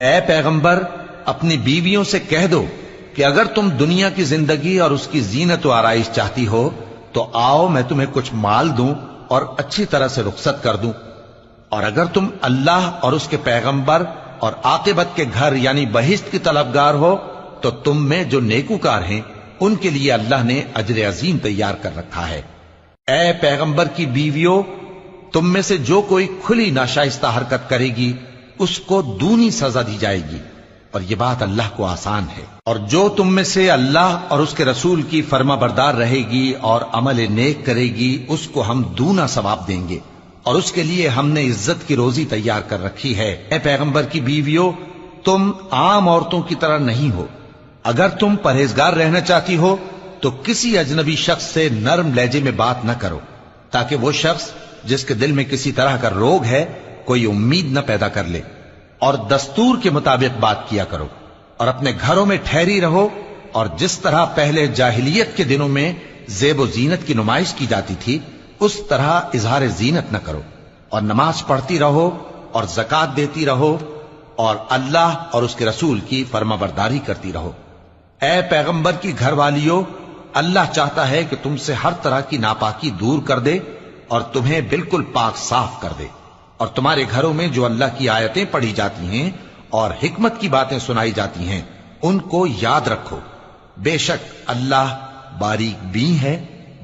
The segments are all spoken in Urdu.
اے پیغمبر اپنی بیویوں سے کہہ دو کہ اگر تم دنیا کی زندگی اور اس کی زینت و آرائش چاہتی ہو تو آؤ میں تمہیں کچھ مال دوں اور اچھی طرح سے رخصت کر دوں، اور اگر تم اللہ اور اس کے پیغمبر اور عاقبت کے گھر یعنی بہشت کی طلبگار ہو تو تم میں جو نیکوکار ہیں ان کے لیے اللہ نے اجر عظیم تیار کر رکھا ہے۔ اے پیغمبر کی بیویوں، تم میں سے جو کوئی کھلی ناشائستہ حرکت کرے گی اس کو دونی سزا دی جائے گی، اور یہ بات اللہ کو آسان ہے۔ اور جو تم میں سے اللہ اور اس کے رسول کی فرما بردار رہے گی اور عمل نیک کرے گی اس کو ہم دونا ثواب دیں گے، اور اس کے لیے ہم نے عزت کی روزی تیار کر رکھی ہے۔ اے پیغمبر کی بیویوں، تم عام عورتوں کی طرح نہیں ہو۔ اگر تم پرہیزگار رہنا چاہتی ہو تو کسی اجنبی شخص سے نرم لہجے میں بات نہ کرو، تاکہ وہ شخص جس کے دل میں کسی طرح کا روگ ہے کوئی امید نہ پیدا کر لے، اور دستور کے مطابق بات کیا کرو، اور اپنے گھروں میں ٹھہری رہو، اور جس طرح پہلے جاہلیت کے دنوں میں زیب و زینت کی نمائش کی جاتی تھی اس طرح اظہار زینت نہ کرو، اور نماز پڑھتی رہو اور زکوٰۃ دیتی رہو، اور اللہ اور اس کے رسول کی فرما برداری کرتی رہو۔ اے پیغمبر کی گھر والیوں، اللہ چاہتا ہے کہ تم سے ہر طرح کی ناپاکی دور کر دے اور تمہیں بالکل پاک صاف کر دے، اور تمہارے گھروں میں جو اللہ کی آیتیں پڑھی جاتی ہیں اور حکمت کی باتیں سنائی جاتی ہیں ان کو یاد رکھو، بے شک اللہ باریک بین ہے،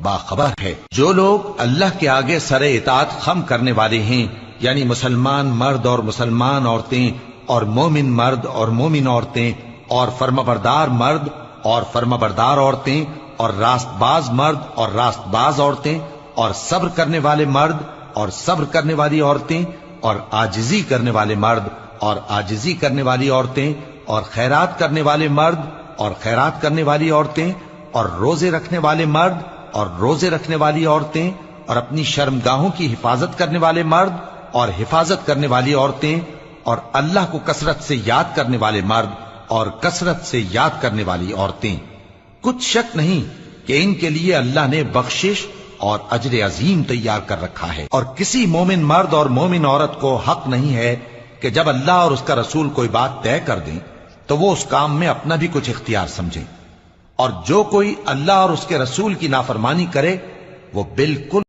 باخبر ہے۔ جو لوگ اللہ کے آگے سر اطاعت خم کرنے والے ہیں، یعنی مسلمان مرد اور مسلمان عورتیں اور مومن مرد اور مومن عورتیں اور فرمانبردار مرد اور فرمانبردار عورتیں اور راست باز مرد اور راست باز عورتیں اور صبر کرنے والے مرد اور صبر کرنے والی عورتیں اور عاجزی کرنے والے مرد اور عاجزی کرنے والی عورتیں اور خیرات کرنے والے مرد اور خیرات کرنے والی عورتیں اور روزے رکھنے والے مرد اور روزے رکھنے والی عورتیں اور اپنی شرمگاہوں کی حفاظت کرنے والے مرد اور حفاظت کرنے والی عورتیں اور اللہ کو کثرت سے یاد کرنے والے مرد اور کثرت سے یاد کرنے والی عورتیں۔ کچھ شک نہیں کہ ان کے لیے اللہ نے بخشش اور اجر عظیم تیار کر رکھا ہے۔ اور کسی مومن مرد اور مومن عورت کو حق نہیں ہے کہ جب اللہ اور اس کا رسول کوئی بات طے کر دیں تو وہ اس کام میں اپنا بھی کچھ اختیار سمجھیں، اور جو کوئی اللہ اور اس کے رسول کی نافرمانی کرے وہ بالکل